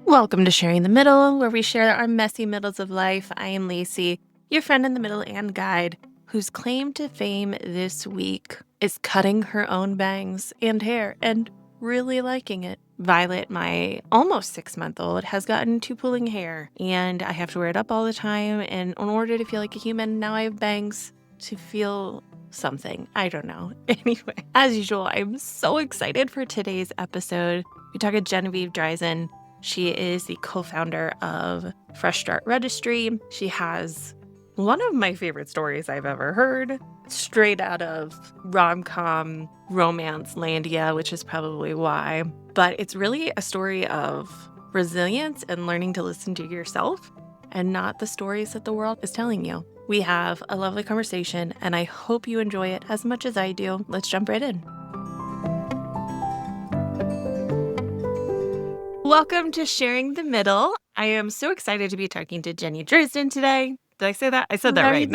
Welcome to Sharing the Middle, where we share our messy middles of life. I am Lacey, your friend in the middle and guide, whose claim to fame this week is cutting her own bangs and hair and really liking it. Violet, my almost 6-month-old, has gotten to pulling hair, and I have to wear it up all the time. And in order to feel like a human, now I have bangs to feel something. I don't know. Anyway, as usual, I'm so excited for today's episode. We talk to Genevieve Dreizen. She is the co-founder of Fresh Start Registry. She has one of my favorite stories I've ever heard, straight out of rom-com romance landia, which is probably why. But it's really a story of resilience and learning to listen to yourself and not the stories that the world is telling you. We have a lovely conversation, and I hope you enjoy it as much as I do. Let's jump right in. Welcome to Sharing the Middle. I am so excited to be talking to Jenny Dreizen today. Did I say that? I said that right.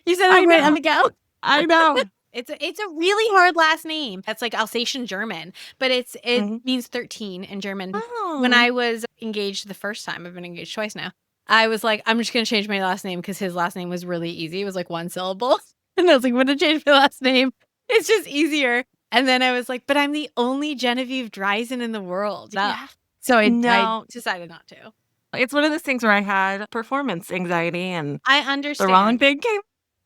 You said that right on the go. I know. It's a really hard last name. That's like Alsatian German, but it means 13 in German. Oh. When I was engaged the first time, I've been engaged twice now, I was like, I'm just going to change my last name because his last name was really easy. It was like one syllable. And I was like, I'm going to change my last name. It's just easier. And then I was like, but I'm the only Genevieve Dreizen in the world. Yeah. So I decided not to. It's one of those things where I had performance anxiety and I understand. the wrong thing came.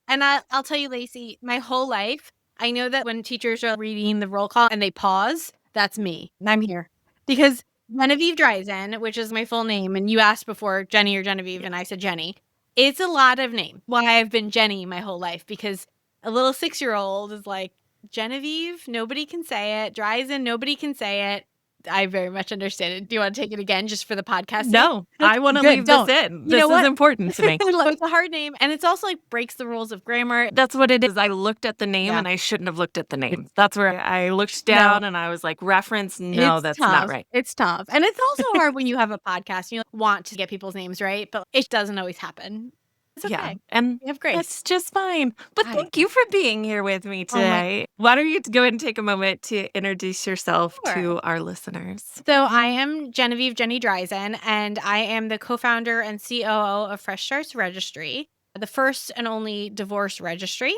And I'll tell you, Lacey, my whole life, I know that when teachers are reading the roll call and they pause, that's me. I'm here. Because Genevieve Dreizen, which is my full name, and you asked before Jenny or Genevieve, and I said Jenny. It's a lot of name. Why I've been Jenny my whole life, because a little 6-year-old is like, Genevieve, nobody can say it. Dreizen, nobody can say it. I very much understand it. Do you want to take it again just for the podcast? No, I want to leave this in. This is important to me. It's a hard name, and it's also like breaks the rules of grammar. That's what it is. I looked at the name and I shouldn't have looked at the name. That's where I looked down and I was like, reference, no, that's not right. It's tough. And it's also hard when you have a podcast, you want to get people's names right, but it doesn't always happen. It's okay. Yeah, and we have grace. That's just fine. But thank you for being here with me today. Why don't you go ahead and take a moment to introduce yourself to our listeners? So I am Genevieve Jenny Dreizen, and I am the co-founder and COO of Fresh Start Registry, the first and only divorce registry.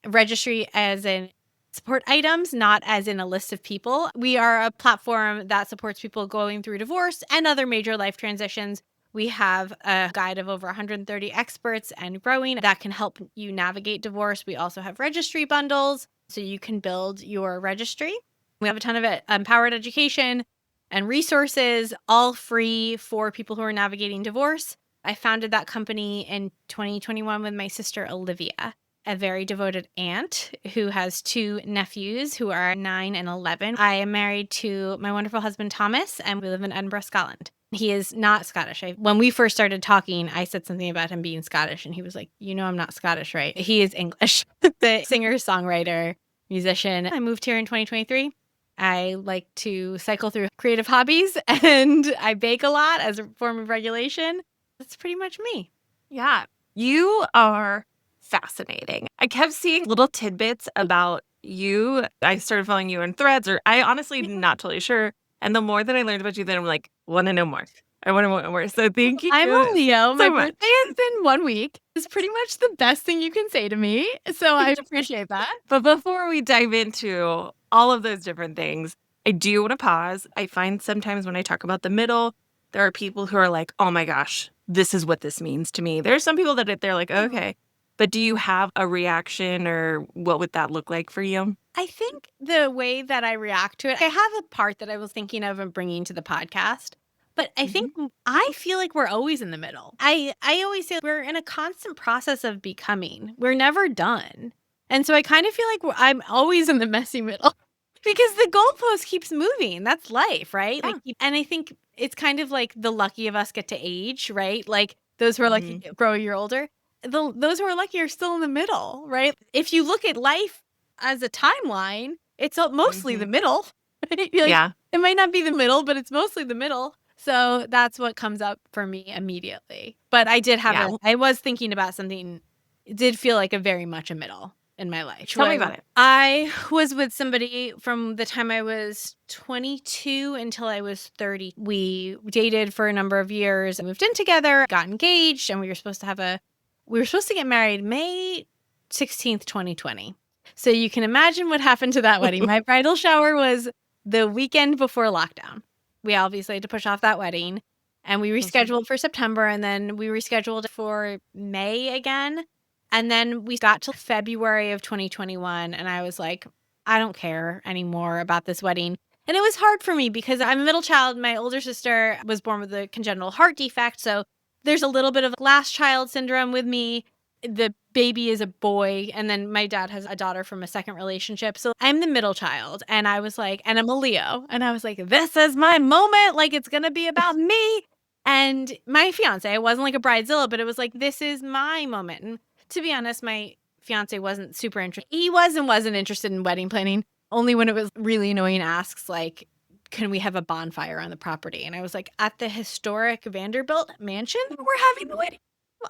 Registry as in support items, not as in a list of people. We are a platform that supports people going through divorce and other major life transitions. We have a guide of over 130 experts and growing that can help you navigate divorce. We also have registry bundles, so you can build your registry. We have a ton of empowered education and resources, all free for people who are navigating divorce. I founded that company in 2021 with my sister, Olivia, a very devoted aunt who has 2 nephews who are 9 and 11. I am married to my wonderful husband, Thomas, and we live in Edinburgh, Scotland. He is not Scottish. When we first started talking, I said something about him being Scottish, and he was like, I'm not Scottish, right? He is English. The singer, songwriter, musician. I moved here in 2023. I like to cycle through creative hobbies, and I bake a lot as a form of regulation. That's pretty much me. Yeah, you are fascinating. I kept seeing little tidbits about you. I started following you in threads, or I honestly not totally sure. And the more that I learned about you, then I'm like, want to know more. I want to know more. So thank you. I'm a Leo. My birthday is in 1 week. It's pretty much the best thing you can say to me. So I appreciate that. But before we dive into all of those different things, I do want to pause. I find sometimes when I talk about the middle, there are people who are like, oh my gosh, this is what this means to me. There are some people that they're like, okay. But do you have a reaction, or what would that look like for you? I think the way that I react to it, I have a part that I was thinking of and bringing to the podcast, but I think I feel like we're always in the middle. I always say we're in a constant process of becoming. We're never done. And so I kind of feel like I'm always in the messy middle because the goalpost keeps moving. That's life, right? Yeah. And I think it's kind of like the lucky of us get to age, right? Like those who are lucky grow a year older. Those who are lucky are still in the middle, right? If you look at life as a timeline, it's mostly the middle. Right? It might not be the middle, but it's mostly the middle. So that's what comes up for me immediately. But I did have I was thinking about something. It did feel like very much a middle in my life. Tell me about it. I was with somebody from the time I was 22 until I was 30. We dated for a number of years, moved in together, got engaged, and we were supposed to get married May 16th, 2020. So you can imagine what happened to that wedding. My bridal shower was the weekend before lockdown. We obviously had to push off that wedding, and we rescheduled for September, and then we rescheduled for May again. And then we got to February of 2021, and I was like, I don't care anymore about this wedding. And it was hard for me because I'm a middle child. My older sister was born with a congenital heart defect. So there's a little bit of last child syndrome with me. The baby is a boy, and then my dad has a daughter from a second relationship. So I'm the middle child, and I was like, and I'm a Leo, and I was like, this is my moment. Like, it's going to be about me. And my fiance, I wasn't like a bridezilla, but it was like, this is my moment. And to be honest, my fiance wasn't super interested. He wasn't interested in wedding planning, only when it was really annoying asks like, can we have a bonfire on the property? And I was like, at the historic Vanderbilt mansion, we're having the wedding.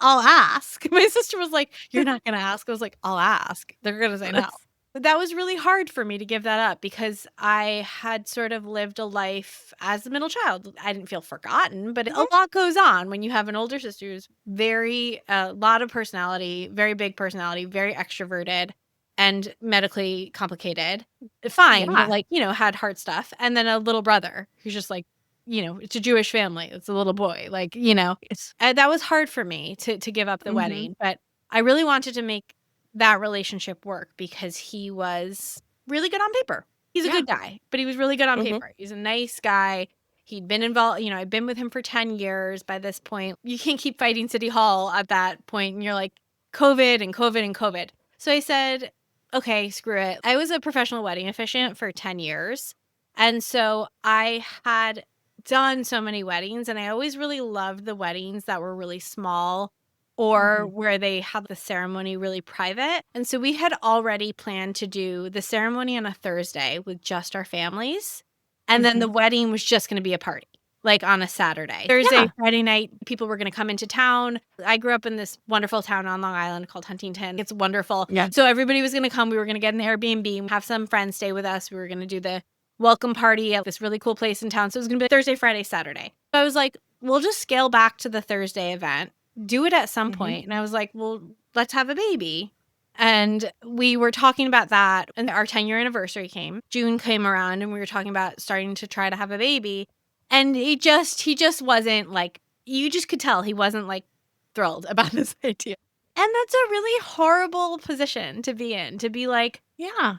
I'll ask. My sister was like, you're not going to ask. I was like, I'll ask. They're going to say no. But that was really hard for me to give that up because I had sort of lived a life as a middle child. I didn't feel forgotten, but a lot goes on when you have an older sister who's a lot of personality, very big personality, very extroverted and medically complicated. Fine, but like, had heart stuff. And then a little brother who's just like, it's a Jewish family. It's a little boy. Like, that was hard for me to give up the wedding. But I really wanted to make that relationship work because he was really good on paper. He's a good guy, but he was really good on paper. He's a nice guy. He'd been involved, I'd been with him for 10 years by this point. You can't keep fighting City Hall at that point. And you're like, COVID and COVID and COVID. So I said, okay, screw it. I was a professional wedding officiant for 10 years. And so I had done so many weddings, and I always really loved the weddings that were really small or where they had the ceremony really private. And so we had already planned to do the ceremony on a Thursday with just our families. And then the wedding was just going to be a party, like on a Saturday. Thursday, Friday night, people were going to come into town. I grew up in this wonderful town on Long Island called Huntington. It's wonderful. Yeah. So everybody was going to come. We were going to get an Airbnb, have some friends stay with us. We were going to do the welcome party at this really cool place in town. So it was going to be Thursday, Friday, Saturday. So I was like, we'll just scale back to the Thursday event, do it at some point. And I was like, well, let's have a baby. And we were talking about that. And our 10-year anniversary came. June came around and we were talking about starting to try to have a baby. And he just wasn't like, you just could tell he wasn't like thrilled about this idea. And that's a really horrible position to be in, to be like, yeah,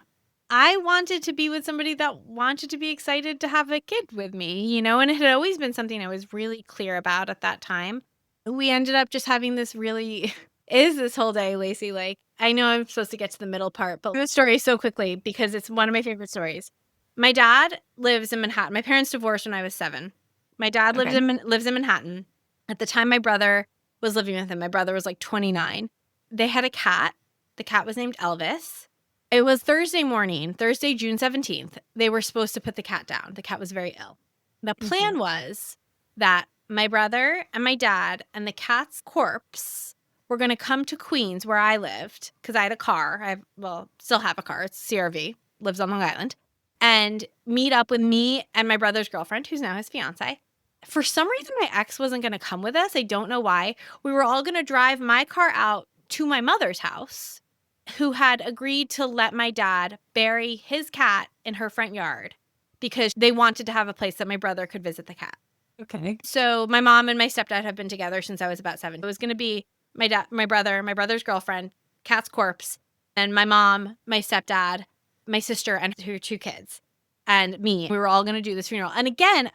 I wanted to be with somebody that wanted to be excited to have a kid with me, and it had always been something I was really clear about at that time. We ended up just having this really, is this whole day, Lacey, like, I know I'm supposed to get to the middle part, but the story so quickly because it's one of my favorite stories. My dad lives in Manhattan. My parents divorced when I was 7. My dad lives in Manhattan. At the time my brother was living with him, my brother was like 29. They had a cat. The cat was named Elvis. It was Thursday morning, Thursday, June 17th. They were supposed to put the cat down. The cat was very ill. The plan was that my brother and my dad and the cat's corpse were going to come to Queens where I lived because I had a car. Still have a car. It's CRV, lives on Long Island, and meet up with me and my brother's girlfriend, who's now his fiance. For some reason, my ex wasn't going to come with us. I don't know why. We were all going to drive my car out to my mother's house, who had agreed to let my dad bury his cat in her front yard because they wanted to have a place that my brother could visit the cat. Okay. So my mom and my stepdad have been together since I was about 7. It was going to be my dad, my brother, my brother's girlfriend, cat's corpse, and my mom, my stepdad, my sister, and her 2 kids, and me. We were all going to do this funeral. And again,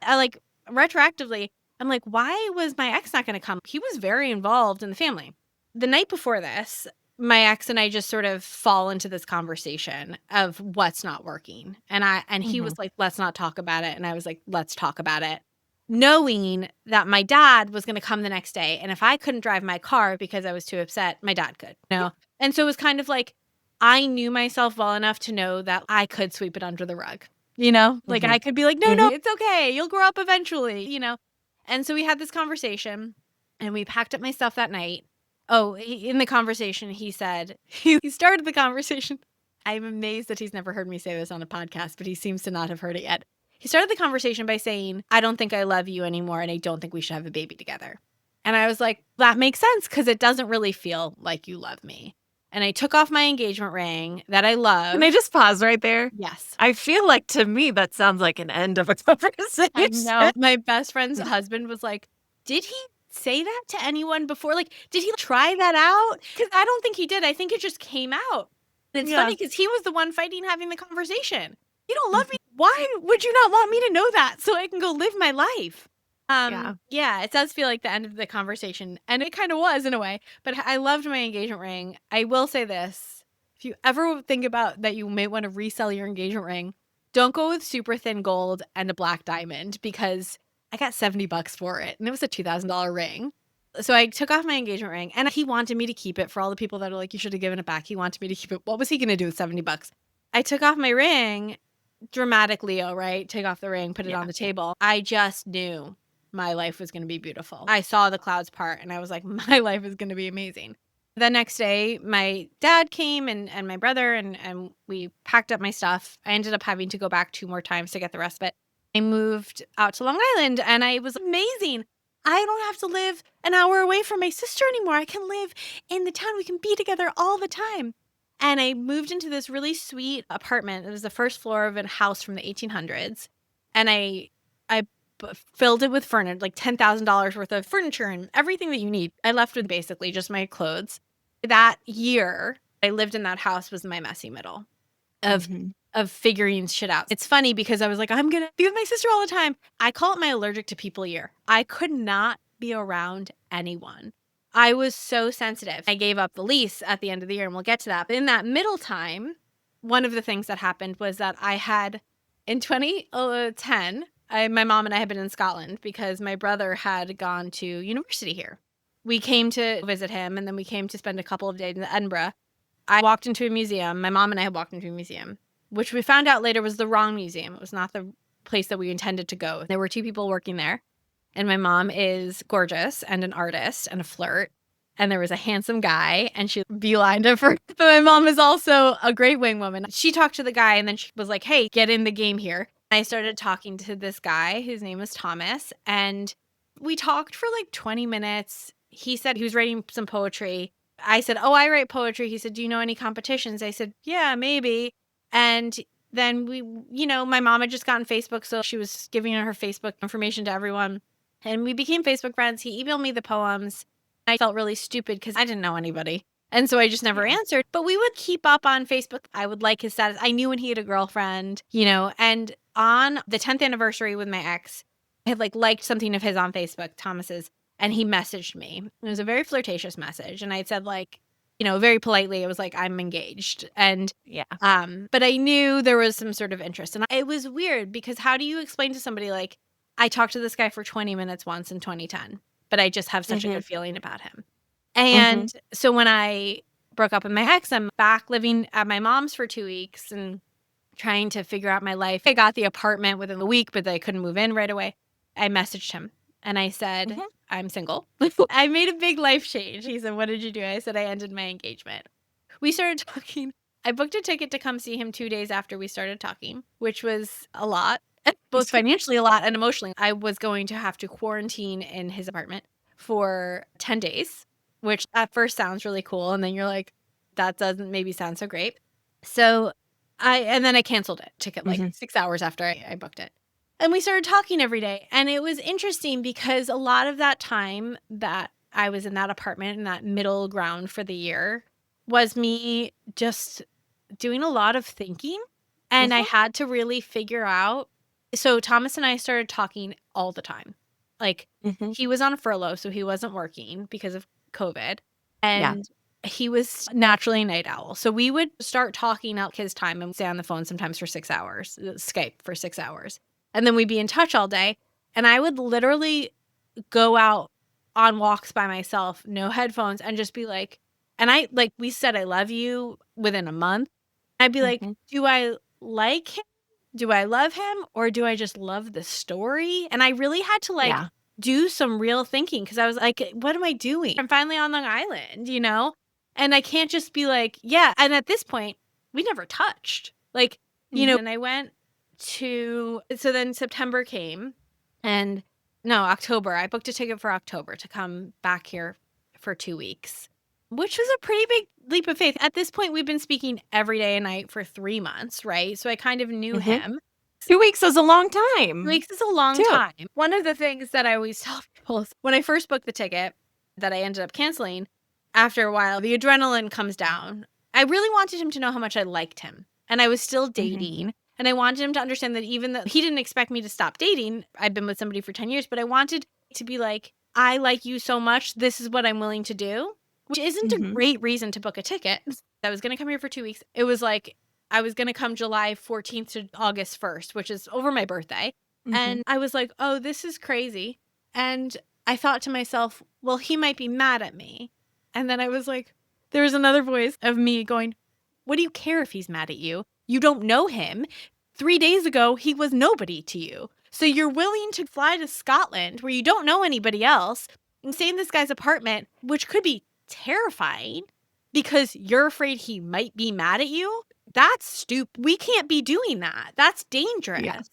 retroactively, I'm like, why was my ex not going to come? He was very involved in the family. The night before this, my ex and I just sort of fall into this conversation of what's not working. And he was like, let's not talk about it. And I was like, let's talk about it. Knowing that my dad was going to come the next day. And if I couldn't drive my car because I was too upset, my dad could. And so it was kind of like, I knew myself well enough to know that I could sweep it under the rug, like I could be like, no, it's okay. You'll grow up eventually, And so we had this conversation and we packed up my stuff that night. Oh, in the conversation, he said, he started the conversation. I'm amazed that he's never heard me say this on a podcast, but he seems to not have heard it yet. He started the conversation by saying, I don't think I love you anymore, and I don't think we should have a baby together. And I was like, that makes sense because it doesn't really feel like you love me. And I took off my engagement ring that I love. Can I just pause right there? Yes. I feel like to me that sounds like an end of a conversation. I know. My best friend's husband was like, did he say that to anyone before? Like, did he try that out? Because I don't think he did. I think it just came out. And it's funny because he was the one fighting, having the conversation. You don't love me. Why would you not want me to know that so I can go live my life? Yeah, it does feel like the end of the conversation. And it kind of was in a way. But I loved my engagement ring. I will say this. If you ever think about that you may want to resell your engagement ring, don't go with super thin gold and a black diamond because I got $70 for it and it was a $2,000 ring. So I took off my engagement ring and he wanted me to keep it. For all the people that are like, you should have given it back, he wanted me to keep it. What was he going to do with $70? I took off my ring, dramatic Leo, right? Take off the ring, put it on the table. I just knew my life was going to be beautiful. I saw the clouds part and I was like, my life is going to be amazing. The next day, my dad came and my brother and we packed up my stuff. I ended up having to go back 2 more times to get the rest of it. I moved out to Long Island and it was amazing. I don't have to live an hour away from my sister anymore. I can live in the town. We can be together all the time. And I moved into this really sweet apartment. It was the first floor of a house from the 1800s. And I filled it with furniture, like $10,000 worth of furniture and everything that you need. I left with basically just my clothes. That year I lived in that house was my messy middle of figuring shit out. It's funny because I was like, I'm going to be with my sister all the time. I call it my allergic to people year. I could not be around anyone. I was so sensitive. I gave up the lease at the end of the year, and we'll get to that. But in that middle time, one of the things that happened was that I had, in 2010, my mom and I had been in Scotland because my brother had gone to university here. We came to visit him, and then we came to spend a couple of days in Edinburgh. I walked into a museum. My mom and I had walked into a museum, which we found out later was the wrong museum. It was not the place that we intended to go. There were 2 people working there. And my mom is gorgeous and an artist and a flirt. And there was a handsome guy and she beelined him for. But my mom is also a great wing woman. She talked to the guy and then she was like, hey, get in the game here. I started talking to this guy whose name was Thomas. And we talked for like 20 minutes. He said he was writing some poetry. I said, oh, I write poetry. He said, do you know any competitions? I said, yeah, maybe. And then we, my mom had just gotten Facebook. So she was giving her Facebook information to everyone. And we became Facebook friends. He emailed me the poems. I felt really stupid because I didn't know anybody. And so I just never answered. But we would keep up on Facebook. I would like his status. I knew when he had a girlfriend, and on the 10th anniversary with my ex, I had liked something of his on Facebook, Thomas's, and he messaged me. It was a very flirtatious message. And I said very politely, it was like, I'm engaged. And but I knew there was some sort of interest. And it was weird because how do you explain to somebody I talked to this guy for 20 minutes once in 2010, but I just have such a good feeling about him. And so when I broke up with my ex, I'm back living at my mom's for 2 weeks and trying to figure out my life. I got the apartment within the week, but I couldn't move in right away. I messaged him and I said, I'm single. I made a big life change. He said, what did you do? I said, I ended my engagement. We started talking. I booked a ticket to come see him 2 days after we started talking, which was a lot. Both financially a lot and emotionally. I was going to have to quarantine in his apartment for 10 days, which at first sounds really cool. And then you're like, that doesn't maybe sound so great. So then I canceled it, ticket 6 hours after I booked it. And we started talking every day. And it was interesting because a lot of that time that I was in that apartment in that middle ground for the year was me just doing a lot of thinking. And I had to really figure out. So Thomas and I started talking all the time. He was on a furlough, so he wasn't working because of COVID. And he was naturally a night owl. So we would start talking out his time and stay on the phone sometimes for 6 hours, Skype for 6 hours. And then we'd be in touch all day. And I would literally go out on walks by myself, no headphones, and just be like, and we said, I love you within a month. I'd be like, do I like him? Do I love him or do I just love the story? And I really had to do some real thinking because I was like, what am I doing? I'm finally on Long Island, and I can't just be like, yeah. And at this point, we never touched. Like, and I went so then September came and no, October. I booked a ticket for October to come back here for 2 weeks, which was a pretty big leap of faith. At this point, we've been speaking every day and night for 3 months, right? So I kind of knew him. 2 weeks is a long time. 2 weeks is a long too. time. One of the things that I always tell people is when I first booked the ticket that I ended up canceling, after a while, the adrenaline comes down. I really wanted him to know how much I liked him. And I was still dating. And I wanted him to understand that even though he didn't expect me to stop dating, I've been with somebody for 10 years, but I wanted to be like, I like you so much. This is what I'm willing to do, which isn't a great reason to book a ticket. I was going to come here for 2 weeks. It was like, I was going to come July 14th to August 1st, which is over my birthday. And I was like, oh, this is crazy. And I thought to myself, well, he might be mad at me. And then I was like, there was another voice of me going, what do you care if he's mad at you? You don't know him. 3 days ago, he was nobody to you. So you're willing to fly to Scotland where you don't know anybody else and stay in this guy's apartment, which could be terrifying because you're afraid he might be mad at you. That's stupid. We can't be doing that. That's dangerous,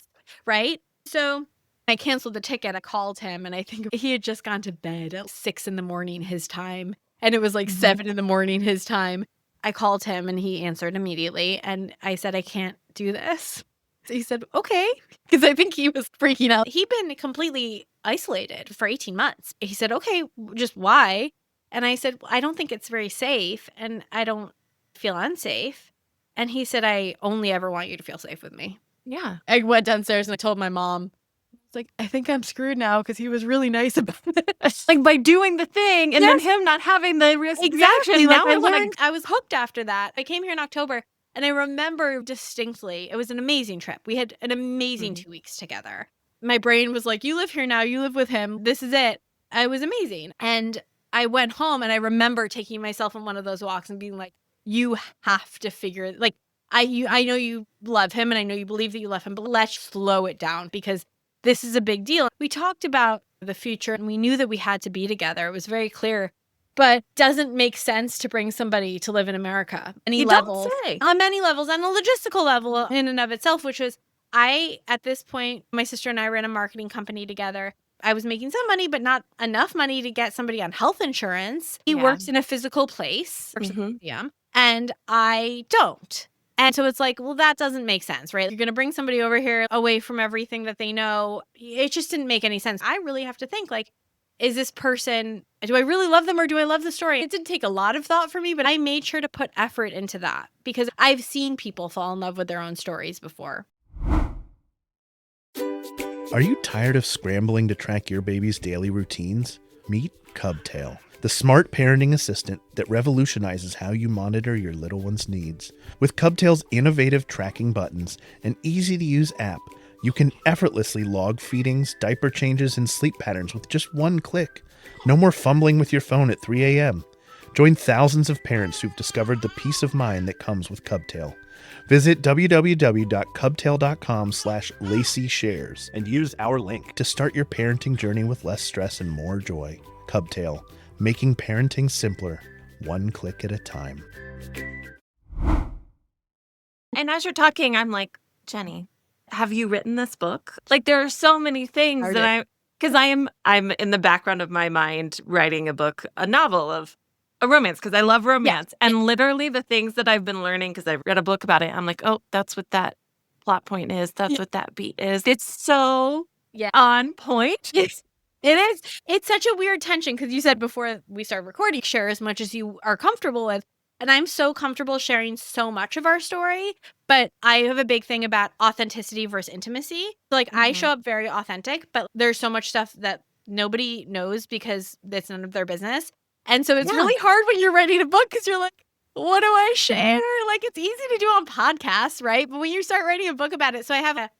right? So I canceled the ticket. I called him and I think he had just gone to bed at 6 a.m. his time. And it was like 7 a.m. his time. I called him and he answered immediately. And I said, I can't do this. So he said, okay. Because I think he was freaking out. He'd been completely isolated for 18 months. He said, okay, just why? And I said, I don't think it's very safe and I don't feel unsafe. And he said, I only ever want you to feel safe with me. Yeah. I went downstairs and I told my mom, it's like, I think I'm screwed now because he was really nice about it. Like by doing the thing and then him not having the reaction. Like Now I was hooked after that. I came here in October and I remember distinctly, it was an amazing trip. We had an amazing 2 weeks together. My brain was like, you live here now. You live with him. This is it. It was amazing. And I went home and I remember taking myself on one of those walks and being like, you have to figure it. Like, I know you love him and I know you believe that you love him, but let's slow it down because this is a big deal. We talked about the future and we knew that we had to be together. It was very clear, but doesn't make sense to bring somebody to live in America. On many levels, on a logistical level in and of itself, which was at this point, my sister and I ran a marketing company together. I was making some money, but not enough money to get somebody on health insurance. He works in a physical place, and I don't. And so it's like, well, that doesn't make sense, right? You're going to bring somebody over here away from everything that they know. It just didn't make any sense. I really have to think like, is this person, do I really love them or do I love the story? It didn't take a lot of thought for me, but I made sure to put effort into that because I've seen people fall in love with their own stories before. Are you tired of scrambling to track your baby's daily routines? Meet Cubtail, the smart parenting assistant that revolutionizes how you monitor your little one's needs. With Cubtail's innovative tracking buttons and easy-to-use app, you can effortlessly log feedings, diaper changes, and sleep patterns with just one click. No more fumbling with your phone at 3 a.m. Join thousands of parents who've discovered the peace of mind that comes with Cubtail. Visit www.cubtail.com/LaceyShares and use our link to start your parenting journey with less stress and more joy. Cubtail, making parenting simpler, one click at a time. And as you're talking, I'm like, Jenny, have you written this book? Like there are so many things because I'm in the background of my mind writing a novel of a romance because I love romance. And literally the things that I've been learning because I've read a book about it, I'm like, oh, that's what that plot point is. That's what that beat is. It's so on point. Yes. It is. It's such a weird tension because you said before we started recording, share as much as you are comfortable with. And I'm so comfortable sharing so much of our story, but I have a big thing about authenticity versus intimacy. Like I show up very authentic, but there's so much stuff that nobody knows because it's none of their business. And so it's really hard when you're writing a book because you're like, what do I share? Like it's easy to do on podcasts, right? But when you start writing a book about it, so I have a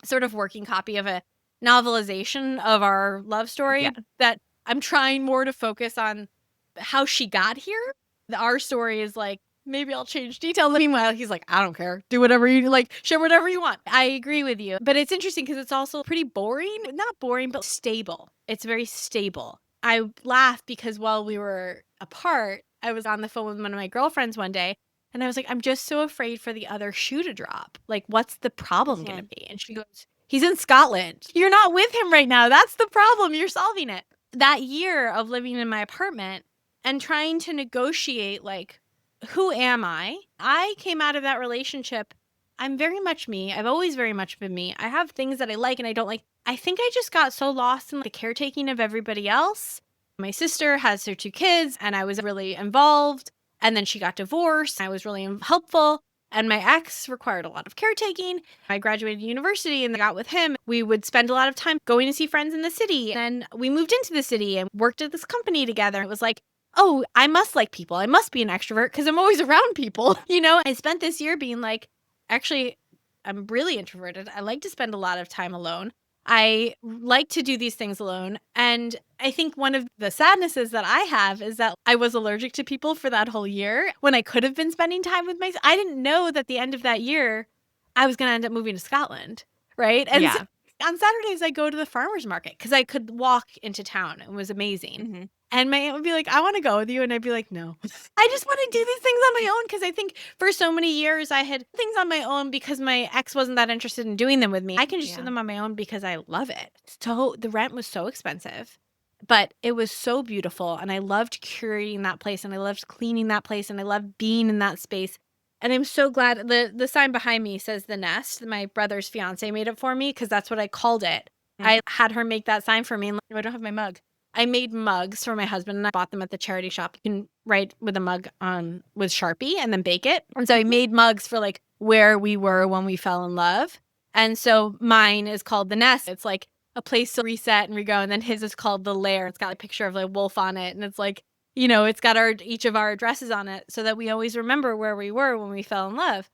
sort of working copy of a novelization of our love story that I'm trying more to focus on how she got here. Our story is like maybe I'll change details. Meanwhile, he's like, I don't care. Do whatever you like, share whatever you want. I agree with you. But it's interesting because it's also pretty boring. Not boring, but stable. It's very stable. I laugh because while we were apart, I was on the phone with one of my girlfriends one day. And I was like, I'm just so afraid for the other shoe to drop. Like, what's the problem going to be? And she goes, he's in Scotland. You're not with him right now. That's the problem. You're solving it. That year of living in my apartment and trying to negotiate, like, who am I? I came out of that relationship. I'm very much me. I've always very much been me. I have things that I like and I don't like. I think I just got so lost in the caretaking of everybody else. My sister has her 2 kids and I was really involved. And then she got divorced. I was really helpful. And my ex required a lot of caretaking. I graduated university and got with him. We would spend a lot of time going to see friends in the city. And we moved into the city and worked at this company together. It was like, oh, I must like people. I must be an extrovert because I'm always around people. I spent this year being like, actually, I'm really introverted. I like to spend a lot of time alone. I like to do these things alone. And I think one of the sadnesses that I have is that I was allergic to people for that whole year when I could have been spending time with myself. I didn't know that the end of that year, I was going to end up moving to Scotland. Right. And Yeah. so on Saturdays, I go to the farmer's market because I could walk into town. It was amazing. And my aunt would be like, I want to go with you. And I'd be like, no, I just want to do these things on my own. Because I think for so many years I had things on my own because my ex wasn't that interested in doing them with me. I can just do them on my own because I love it. So the rent was so expensive, but it was so beautiful. And I loved curating that place and I loved cleaning that place and I loved being in that space. And I'm so glad the sign behind me says The Nest. My brother's fiance made it for me because that's what I called it. I had her make that sign for me. And I don't have my mug. I made mugs for my husband and I bought them at the charity shop. You can write with a mug on with Sharpie and then bake it. And so I made mugs for like where we were when we fell in love. And so mine is called The Nest. It's like a place to reset and rego. And then his is called The Lair. It's got a picture of a wolf on it. And it's like, it's got each of our addresses on it so that we always remember where we were when we fell in love.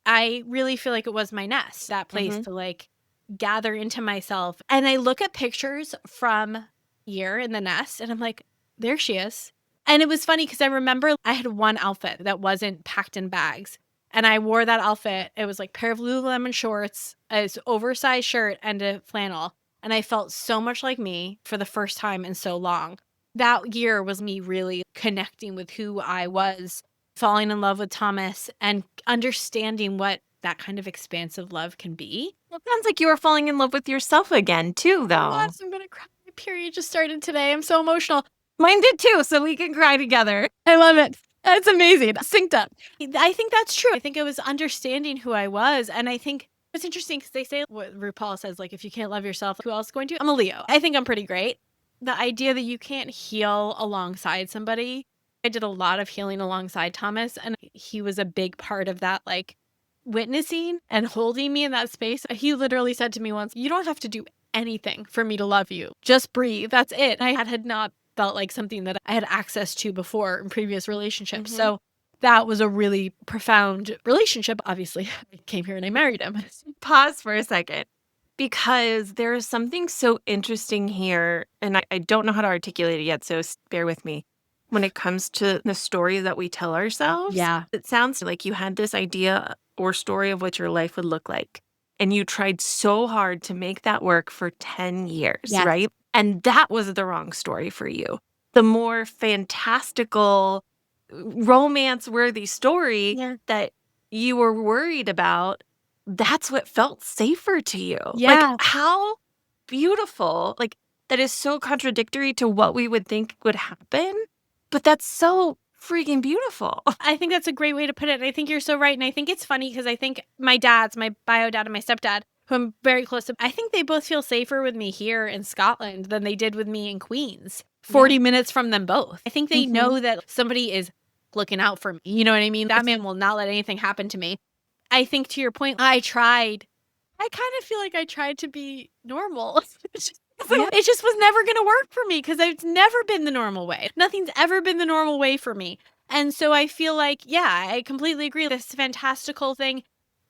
I really feel like it was my nest, that place to like gather into myself. And I look at pictures from year in The Nest and I'm like, there she is. And it was funny because I remember I had one outfit that wasn't packed in bags and I wore that outfit. It was like a pair of Lululemon shorts, an oversized shirt and a flannel. And I felt so much like me for the first time in so long. That year was me really connecting with who I was, falling in love with Thomas and understanding what that kind of expansive love can be. It sounds like you were falling in love with yourself again, too, though. I'm going to cry. My period just started today. I'm so emotional. Mine did, too, so we can cry together. I love it. It's amazing. Synced up. I think that's true. I think it was understanding who I was. And I think it's interesting because they say what RuPaul says, like, if you can't love yourself, who else is going to? I'm a Leo. I think I'm pretty great. The idea that you can't heal alongside somebody. I did a lot of healing alongside Thomas, and he was a big part of that, like, witnessing and holding me in that space. He literally said to me once, you don't have to do anything for me to love you. Just breathe. That's it. I had not felt like something that I had access to before in previous relationships. So that was a really profound relationship. Obviously, I came here and I married him. Pause for a second, because there is something so interesting here, and I don't know how to articulate it yet, so bear with me. When it comes to the story that we tell ourselves, it sounds like you had this idea or story of what your life would look like. And you tried so hard to make that work for 10 years, right? And that was the wrong story for you. The more fantastical, romance-worthy story that you were worried about, that's what felt safer to you. Like, how beautiful. Like, that is so contradictory to what we would think would happen. But that's so freaking beautiful. I think that's a great way to put it. And I think you're so right. And I think it's funny because I think my dads, my bio dad and my stepdad, who I'm very close to, I think they both feel safer with me here in Scotland than they did with me in Queens. 40 minutes from them both. I think they know that somebody is looking out for me. You know what I mean? That man will not let anything happen to me. I think to your point, I kind of feel like I tried to be normal. It just was never going to work for me because it's never been the normal way. Nothing's ever been the normal way for me. And so I feel like, I completely agree. This fantastical thing,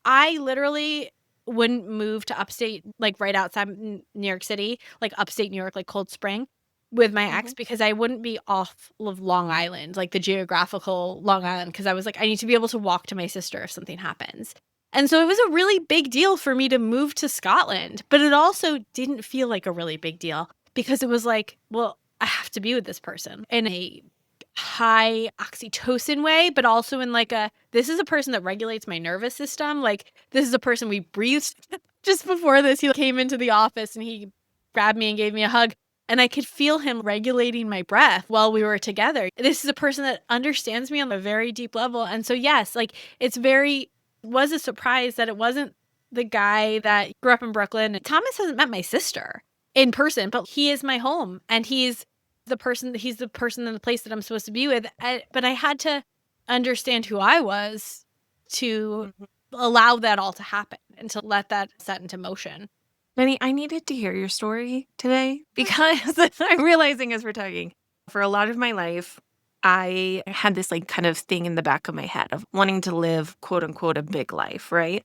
I literally wouldn't move to upstate, like right outside New York City, like upstate New York, like Cold Spring. with my ex because I wouldn't be off of Long Island, like the geographical Long Island, because I was like, I need to be able to walk to my sister if something happens. And so it was a really big deal for me to move to Scotland, but it also didn't feel like a really big deal because it was like, well, I have to be with this person in a high oxytocin way, but also in like this is a person that regulates my nervous system. Like this is a person we breathed just before this. He came into the office and he grabbed me and gave me a hug. And I could feel him regulating my breath while we were together. This is a person that understands me on a very deep level. And so, yes, like was a surprise that it wasn't the guy that grew up in Brooklyn. Thomas hasn't met my sister in person, but he is my home. And he's the person in the place that I'm supposed to be with. But I had to understand who I was to allow that all to happen and to let that set into motion. Benny, I needed to hear your story today because I'm realizing as we're talking, for a lot of my life, I had this like kind of thing in the back of my head of wanting to live, quote unquote, a big life, right?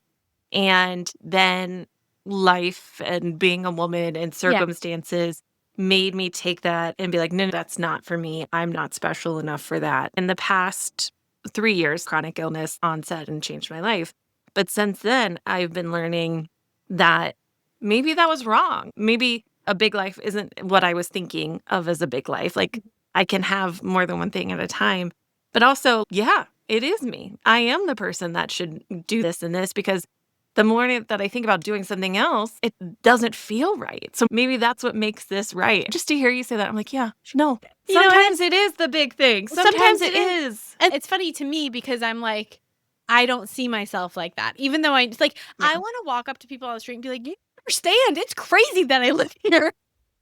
And then life and being a woman and circumstances made me take that and be like, no, that's not for me. I'm not special enough for that. In the past 3 years, chronic illness onset and changed my life. But since then, I've been learning that maybe that was wrong. Maybe a big life isn't what I was thinking of as a big life. Like I can have more than one thing at a time. But also, yeah, it is me. I am the person that should do this and this because the more that I think about doing something else, it doesn't feel right. So maybe that's what makes this right. Just to hear you say that, I'm like, yeah, no. Sometimes it is the big thing. Sometimes it is. And it's funny to me because I'm like, I don't see myself like that. Even though I want to walk up to people on the street and be like, you understand, it's crazy that I live here.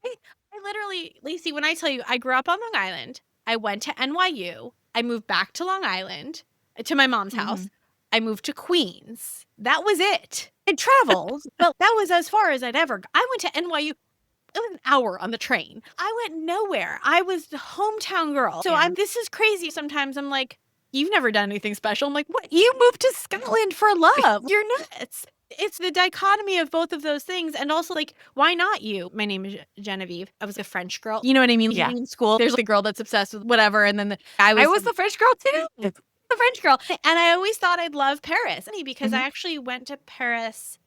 I literally, Lacey, when I tell you, I grew up on Long Island. I went to NYU. I moved back to Long Island, to my mom's house. I moved to Queens. That was it. I traveled, but that was as far as I'd ever go. I went to NYU. It was an hour on the train. I went nowhere. I was the hometown girl. So this is crazy. Sometimes I'm like, you've never done anything special. I'm like, what? You moved to Scotland for love. You're nuts. It's the dichotomy of both of those things. And also, like, why not you? My name is Genevieve. I was a French girl. You know what I mean? Yeah. In school, there's like a girl that's obsessed with whatever. And then I was the French girl too. The French girl. And I always thought I'd love Paris because I actually went to Paris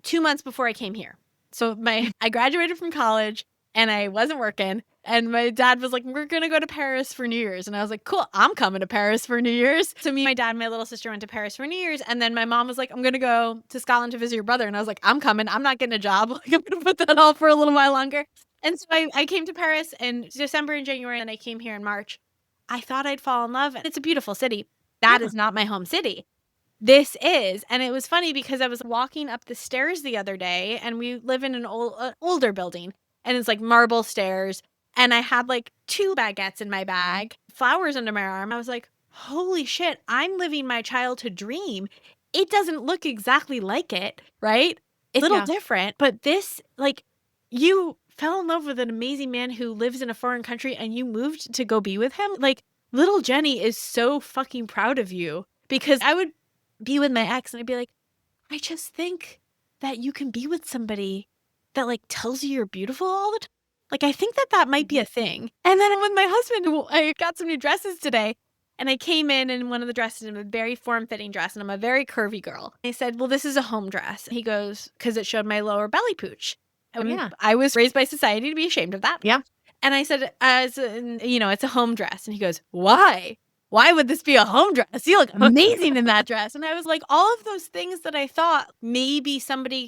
2 months before I came here. So I graduated from college and I wasn't working. And my dad was like, we're going to go to Paris for New Year's. And I was like, cool, I'm coming to Paris for New Year's. So me, my dad, and my little sister went to Paris for New Year's. And then my mom was like, I'm going to go to Scotland to visit your brother. And I was like, I'm coming. I'm not getting a job. Like, I'm going to put that off for a little while longer. And so I came to Paris in December and January, and I came here in March. I thought I'd fall in love. And it's a beautiful city. That is not my home city. This is. And it was funny because I was walking up the stairs the other day, and we live in an older building. And it's like marble stairs. And I had like 2 baguettes in my bag, flowers under my arm. I was like, holy shit, I'm living my childhood dream. It doesn't look exactly like it, right? It's a little different. But this, like, you fell in love with an amazing man who lives in a foreign country and you moved to go be with him. Like, little Jenny is so fucking proud of you because I would be with my ex and I'd be like, I just think that you can be with somebody that like tells you you're beautiful all the time. Like, I think that might be a thing. And then with my husband, I got some new dresses today. And I came in one of the dresses, in a very form-fitting dress, and I'm a very curvy girl. I said, well, this is a home dress. He goes, because it showed my lower belly pooch. I was raised by society to be ashamed of that. Yeah. And I said, it's a home dress. And he goes, why? Why would this be a home dress? You look amazing in that dress. And I was like, all of those things that I thought maybe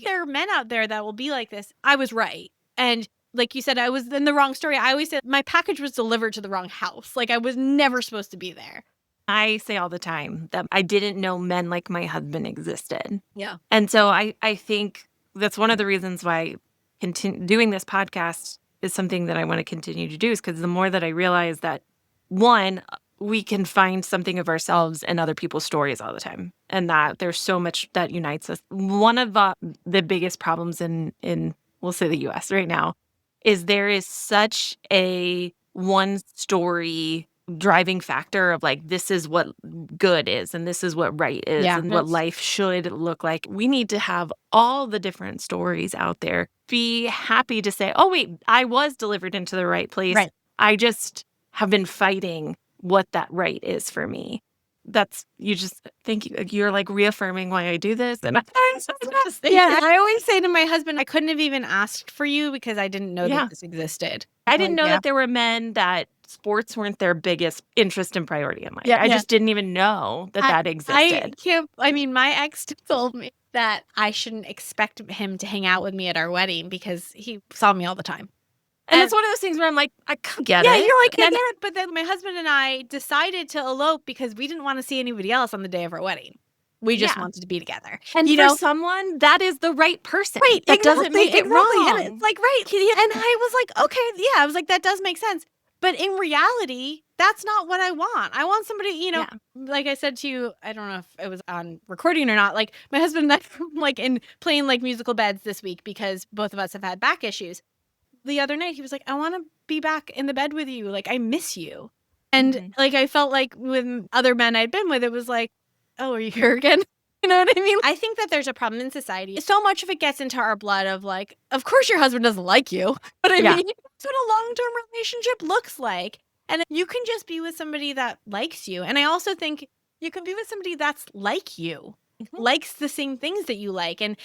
there are men out there that will be like this. I was right. And like you said, I was in the wrong story. I always said my package was delivered to the wrong house. Like I was never supposed to be there. I say all the time that I didn't know men like my husband existed. Yeah. And so I think that's one of the reasons why doing this podcast is something that I want to continue to do, is because the more that I realize that, one, we can find something of ourselves in other people's stories all the time, and that there's so much that unites us. One of the biggest problems in we'll say the U.S. right now is there is such a one story driving factor of like, this is what good is and this is what right is and what life should look like. We need to have all the different stories out there. Be happy to say, oh, wait, I was delivered into the right place. Right. I just have been fighting what that right is for me. Thank you. You're like reaffirming why I do this. And Yeah, I always say to my husband, I couldn't have even asked for you because I didn't know that Yeah. this existed. I didn't Like, know yeah. that there were men that sports weren't their biggest interest and priority in life. Yeah, I yeah. just didn't even know that I existed. can't. I mean, my ex told me that I shouldn't expect him to hang out with me at our wedding because he saw me all the time. And it's one of those things where I'm like, I can't get Yeah, it. you're like, I And get it. But then my husband and I decided to elope because we didn't want to see anybody else on the day of our wedding. We just Yeah. wanted to be together. And you for know, someone, that is the right person. right? That doesn't make it wrong. And it's like, right. And I was like, okay, yeah. I was like, that does make sense. But in reality, that's not what I want. I want somebody, Yeah. like I said to you, I don't know if it was on recording or not. Like my husband and I, like in playing like musical beds this week because both of us have had back issues. The other night, he was like, I want to be back in the bed with you. Like, I miss you. And like, I felt like with other men I'd been with, it was like, oh, are you here again? You know what I mean? I think that there's a problem in society. So much of it gets into our blood of like, of course your husband doesn't like you. But I Yeah. mean, that's what a long-term relationship looks like. And you can just be with somebody that likes you. And I also think you can be with somebody that's like you, likes the same things that you like. And,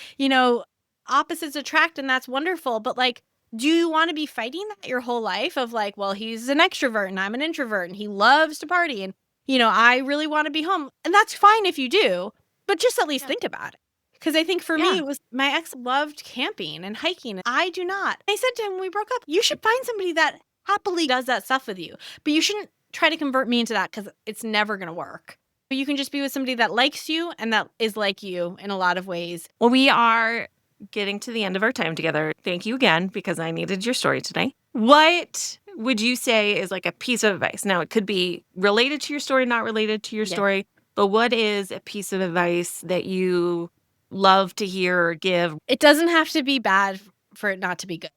opposites attract, and that's wonderful. But like, do you want to be fighting that your whole life of like, well, he's an extrovert and I'm an introvert and he loves to party and, I really want to be home. And that's fine if you do, but just at least think about it. Because I think for me, it was my ex loved camping and hiking. I do not. I said to him, when we broke up, you should find somebody that happily does that stuff with you, but you shouldn't try to convert me into that because it's never going to work. But you can just be with somebody that likes you and that is like you in a lot of ways. Well, we are getting to the end of our time together. Thank you again, because I needed your story today. What would you say is like a piece of advice? Now, it could be related to your story, not related to your story, but what is a piece of advice that you love to hear or give? It doesn't have to be bad for it not to be good.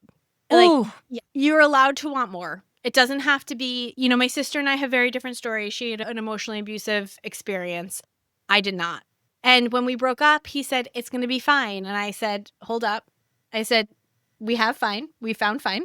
Ooh. Like, you're allowed to want more. It doesn't have to be, my sister and I have very different stories. She had an emotionally abusive experience. I did not. And when we broke up, he said, it's going to be fine. And I said, hold up. I said, we have fine. We found fine.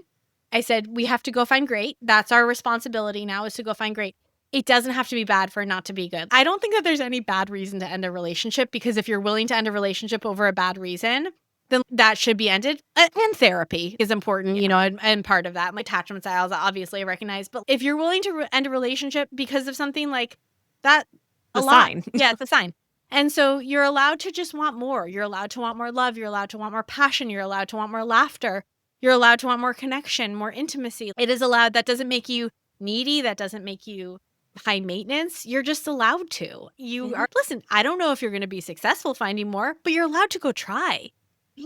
I said, we have to go find great. That's our responsibility now, is to go find great. It doesn't have to be bad for it not to be good. I don't think that there's any bad reason to end a relationship, because if you're willing to end a relationship over a bad reason, then that should be ended. And therapy is important, and part of that. My attachment styles, obviously, I recognize. But if you're willing to end a relationship because of something like that, sign. Yeah, it's a sign. And so you're allowed to just want more. You're allowed to want more love. You're allowed to want more passion. You're allowed to want more laughter. You're allowed to want more connection, more intimacy. It is allowed. That doesn't make you needy. That doesn't make you high maintenance. You're just allowed to. Listen, I don't know if you're going to be successful finding more, but you're allowed to go try.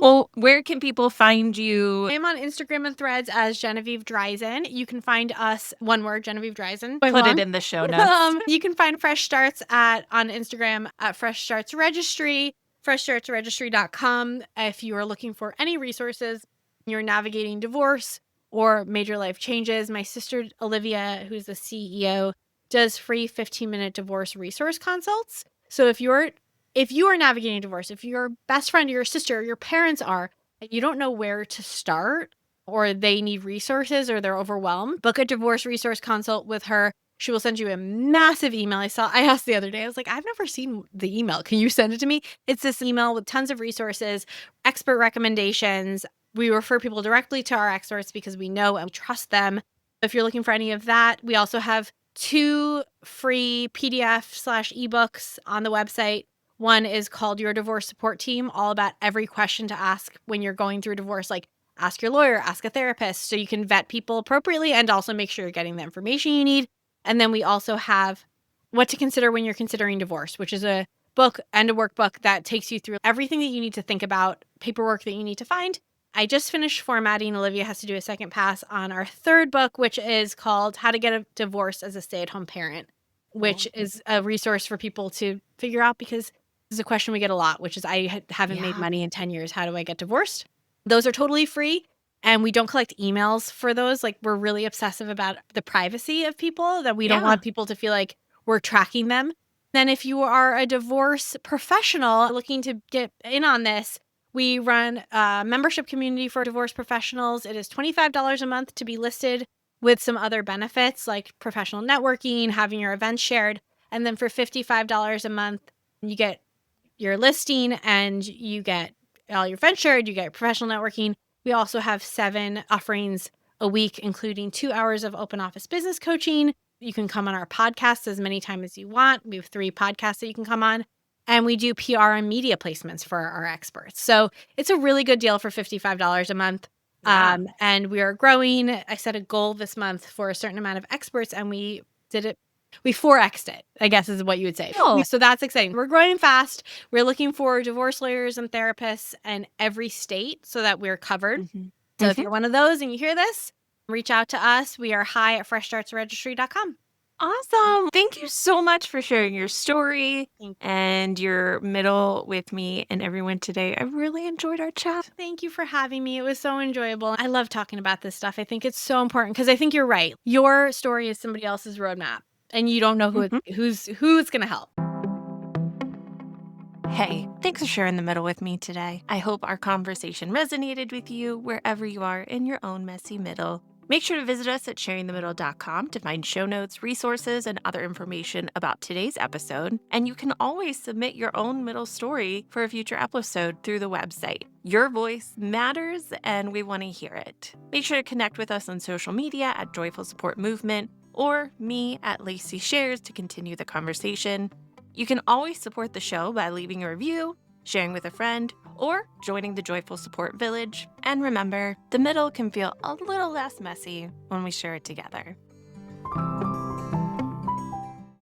Well, where can people find you? I'm on Instagram and Threads as Genevieve Dreizen. You can find us, one word, Genevieve Dreizen. Put it in the show notes. You can find Fresh Starts on Instagram at Fresh Starts Registry, freshstartsregistry.com. If you are looking for any resources, you're navigating divorce or major life changes. My sister Olivia, who's the CEO, does free 15-minute divorce resource consults. So if you are navigating divorce, if your best friend or your sister or your parents are, and you don't know where to start, or they need resources or they're overwhelmed, book a divorce resource consult with her. She will send you a massive email. I asked the other day, I was like, I've never seen the email. Can you send it to me? It's this email with tons of resources, expert recommendations. We refer people directly to our experts because we know and trust them. If you're looking for any of that, we also have 2 free PDF/ebooks on the website. One is called Your Divorce Support Team, all about every question to ask when you're going through divorce, like ask your lawyer, ask a therapist, so you can vet people appropriately and also make sure you're getting the information you need. And then we also have What to Consider When You're Considering Divorce, which is a book and a workbook that takes you through everything that you need to think about, paperwork that you need to find. I just finished formatting. Olivia has to do a second pass on our 3rd book, which is called How to Get a Divorce as a Stay-at-Home Parent, which is a resource for people to figure out, because this is a question we get a lot, which is, I haven't made money in 10 years. How do I get divorced? Those are totally free, and we don't collect emails for those. Like, we're really obsessive about the privacy of people, that we don't want people to feel like we're tracking them. Then if you are a divorce professional looking to get in on this, we run a membership community for divorce professionals. It is $25 a month to be listed with some other benefits like professional networking, having your events shared. And then for $55 a month, you get your listing and you get all your events shared, you get professional networking. We also have 7 offerings a week, including 2 hours of open office business coaching. You can come on our podcast as many times as you want. We have 3 podcasts that you can come on. And we do PR and media placements for our experts. So it's a really good deal for $55 a month. Yeah. And we are growing. I set a goal this month for a certain amount of experts, and we did it. We 4X'd it, I guess is what you would say. Oh. So that's exciting. We're growing fast. We're looking for divorce lawyers and therapists in every state so that we're covered. Mhm. So if you're one of those and you hear this, reach out to us. We are hi@freshstartsregistry.com. Awesome. Thank you so much for sharing your story Thank you. and your middle with me and everyone today. I really enjoyed our chat. Thank you for having me. It was so enjoyable. I love talking about this stuff. I think it's so important because I think you're right. Your story is somebody else's roadmap, and you don't know who's going to help. Hey, thanks for sharing the middle with me today. I hope our conversation resonated with you wherever you are in your own messy middle. Make sure to visit us at sharingthemiddle.com to find show notes, resources, and other information about today's episode. And you can always submit your own middle story for a future episode through the website. Your voice matters, and we want to hear it. Make sure to connect with us on social media at Joyful Support Movement or me at Lacey Shares to continue the conversation. You can always support the show by leaving a review, sharing with a friend, or joining the Joyful Support Village. And remember, the middle can feel a little less messy when we share it together.